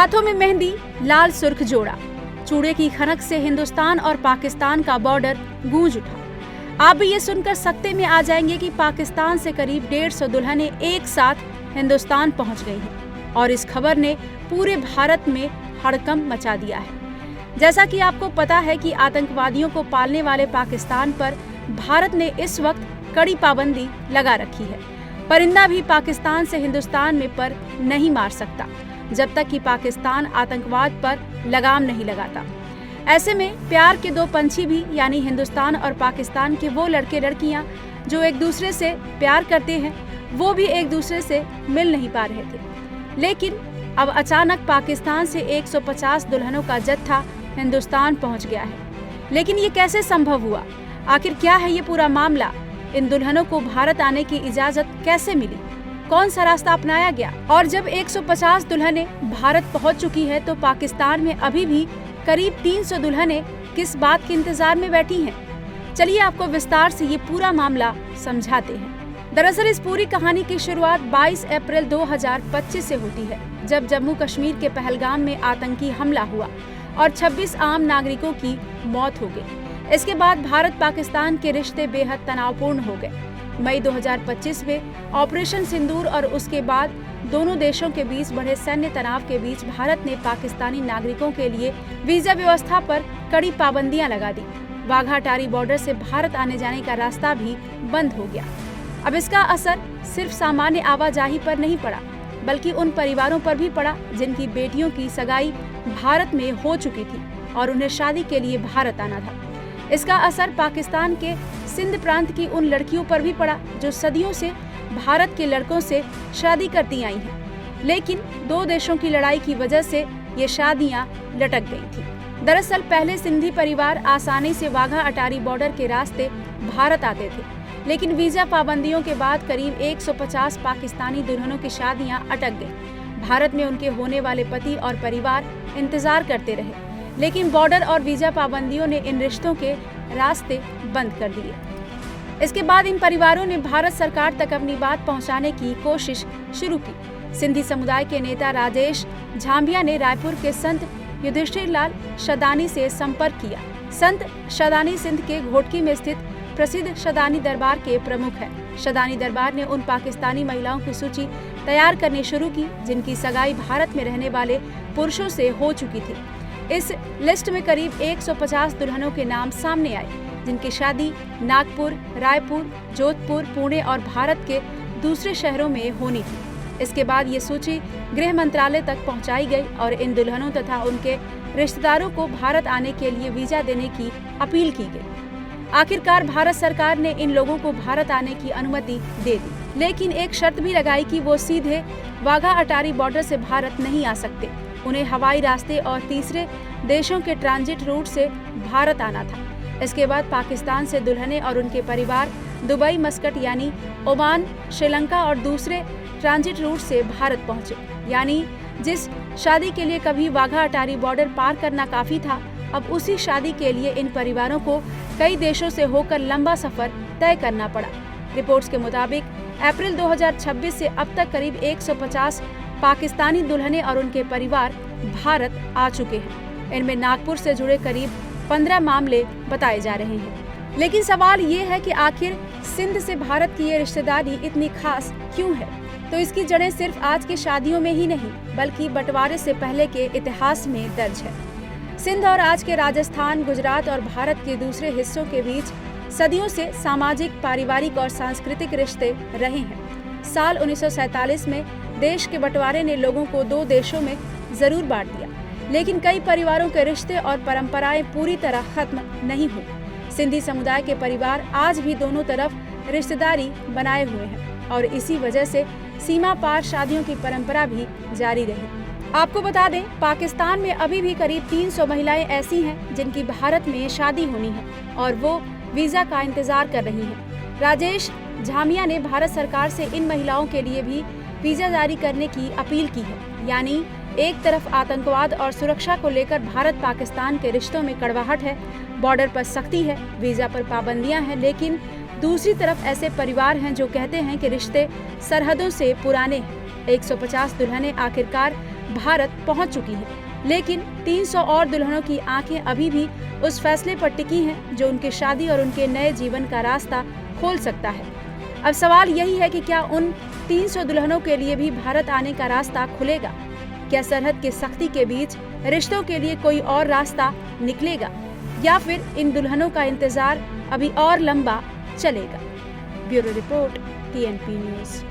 हाथों में मेहंदी, लाल सुर्ख जोड़ा, चूड़े की खनक से हिंदुस्तान और पाकिस्तान का बॉर्डर गूंज उठा। आप भी ये सुनकर सकते में आ जाएंगे कि पाकिस्तान से करीब 150 दुल्हनें एक साथ हिंदुस्तान पहुंच गई हैं और इस खबर ने पूरे भारत में हड़कंप मचा दिया है। जैसा कि आपको पता है कि आतंकवादियों को पालने वाले पाकिस्तान पर भारत ने इस वक्त कड़ी पाबंदी लगा रखी है। परिंदा भी पाकिस्तान से हिंदुस्तान में पर नहीं मार सकता जब तक कि पाकिस्तान आतंकवाद पर लगाम नहीं लगाता। ऐसे में प्यार के दो पंछी भी यानी हिंदुस्तान और पाकिस्तान के वो लड़के लड़कियां जो एक दूसरे से प्यार करते हैं वो भी एक दूसरे से मिल नहीं पा रहे थे। लेकिन अब अचानक पाकिस्तान से 150 दुल्हनों का जत्था हिंदुस्तान पहुंच गया है। लेकिन ये कैसे संभव हुआ? आखिर क्या है ये पूरा मामला? इन दुल्हनों को भारत आने की इजाजत कैसे मिली? कौन सा रास्ता अपनाया गया? और जब 150 दुल्हनें भारत पहुंच चुकी है तो पाकिस्तान में अभी भी करीब 300 दुल्हनें किस बात के इंतजार में बैठी हैं? चलिए आपको विस्तार से ये पूरा मामला समझाते हैं। दरअसल इस पूरी कहानी की शुरुआत 22 अप्रैल 2025 से होती है, जब जम्मू कश्मीर के पहलगाम में आतंकी हमला हुआ और 26 आम नागरिकों की मौत हो गई। इसके बाद भारत पाकिस्तान के रिश्ते बेहद तनावपूर्ण हो गए। मई 2025 में ऑपरेशन सिंदूर और उसके बाद दोनों देशों के बीच बढ़े सैन्य तनाव के बीच भारत ने पाकिस्तानी नागरिकों के लिए वीजा व्यवस्था पर कड़ी पाबंदियां लगा दी। वाघा अटारी बॉर्डर से भारत आने जाने का रास्ता भी बंद हो गया। अब इसका असर सिर्फ सामान्य आवाजाही पर नहीं पड़ा, बल्कि उन परिवारों पर भी पड़ा जिनकी बेटियों की सगाई भारत में हो चुकी थी और उन्हें शादी के लिए भारत आना था। इसका असर पाकिस्तान के सिंध प्रांत की उन लड़कियों पर भी पड़ा जो सदियों से भारत के लड़कों से शादी करती आई हैं। लेकिन दो देशों की लड़ाई की वजह से ये शादियां लटक गई थी। दरअसल पहले सिंधी परिवार आसानी से वाघा अटारी बॉर्डर के रास्ते भारत आते थे, लेकिन वीजा पाबंदियों के बाद करीब 150 पाकिस्तानी दुल्हनों की शादियां अटक गईं। भारत में उनके होने वाले पति और परिवार इंतजार करते रहे, लेकिन बॉर्डर और वीजा पाबंदियों ने इन रिश्तों के रास्ते बंद कर दिए। इसके बाद इन परिवारों ने भारत सरकार तक अपनी बात पहुंचाने की कोशिश शुरू की। सिंधी समुदाय के नेता राजेश झांबिया ने रायपुर के संत युधिष्ठिर लाल शदानी से संपर्क किया। संत शदानी सिंध के घोटकी में स्थित प्रसिद्ध शदानी दरबार के प्रमुख हैं। शदानी दरबार ने उन पाकिस्तानी महिलाओं की सूची तैयार करनी शुरू की जिनकी सगाई भारत में रहने वाले पुरुषों से हो चुकी थी। इस लिस्ट में करीब 150 दुल्हनों के नाम सामने आए जिनकी शादी नागपुर, रायपुर, जोधपुर, पुणे और भारत के दूसरे शहरों में होनी थी। इसके बाद ये सूची गृह मंत्रालय तक पहुंचाई गई और इन दुल्हनों तथा उनके रिश्तेदारों को भारत आने के लिए वीजा देने की अपील की गई। आखिरकार भारत सरकार ने इन लोगों को भारत आने की अनुमति दे दी, लेकिन एक शर्त भी लगाई कि वो सीधे वाघा अटारी बॉर्डर से भारत नहीं आ सकते। उन्हें हवाई रास्ते और तीसरे देशों के ट्रांजिट रूट से भारत आना था। इसके बाद पाकिस्तान से दुल्हनें और उनके परिवार दुबई, मस्कट यानी ओमान, श्रीलंका और दूसरे ट्रांजिट रूट से भारत पहुंचे। यानी जिस शादी के लिए कभी वाघा अटारी बॉर्डर पार करना काफी था, अब उसी शादी के लिए इन परिवारों को कई देशों से होकर लंबा सफर तय करना पड़ा। रिपोर्ट्स के मुताबिक अप्रैल 2026 से अब तक करीब 150 पाकिस्तानी दुल्हनें और उनके परिवार भारत आ चुके हैं। इनमें नागपुर से जुड़े करीब 15 मामले बताए जा रहे हैं। लेकिन सवाल ये है कि आखिर सिंध से भारत की ये रिश्तेदारी इतनी खास क्यों है? तो इसकी जड़ें सिर्फ आज की शादियों में ही नहीं, बल्कि बंटवारे से पहले के इतिहास में दर्ज है। सिंध और आज के राजस्थान, गुजरात और भारत के दूसरे हिस्सों के बीच सदियों से सामाजिक, पारिवारिक और सांस्कृतिक रिश्ते रहे हैं। साल 1947 में देश के बंटवारे ने लोगों को दो देशों में जरूर बांट दिया, लेकिन कई परिवारों के रिश्ते और परंपराएं पूरी तरह खत्म नहीं हुई। सिंधी समुदाय के परिवार आज भी दोनों तरफ रिश्तेदारी बनाए हुए हैं और इसी वजह से सीमा पार शादियों की परंपरा भी जारी रही। आपको बता दें, पाकिस्तान में अभी भी करीब 300 महिलाएं ऐसी हैं जिनकी भारत में शादी होनी है और वो वीजा का इंतजार कर रही हैं। राजेश झामिया ने भारत सरकार से इन महिलाओं के लिए भी वीजा जारी करने की अपील की है। यानी एक तरफ आतंकवाद और सुरक्षा को लेकर भारत पाकिस्तान के रिश्तों में कड़वाहट है, बॉर्डर पर सख्ती है, वीजा पर पाबंदियां हैं, लेकिन दूसरी तरफ ऐसे परिवार हैं जो कहते हैं कि रिश्ते सरहदों से पुराने हैं। 150 दुल्हनें आखिरकार भारत पहुंच चुकी है, लेकिन 300 और दुल्हनों की आंखें अभी भी उस फैसले पर टिकी हैं जो उनकी शादी और उनके नए जीवन का रास्ता खोल सकता है। अब सवाल यही है कि क्या उन 300 दुल्हनों के लिए भी भारत आने का रास्ता खुलेगा? क्या सरहद की सख्ती के बीच रिश्तों के लिए कोई और रास्ता निकलेगा, या फिर इन दुल्हनों का इंतजार अभी और लंबा चलेगा? Bureau report, TNP news.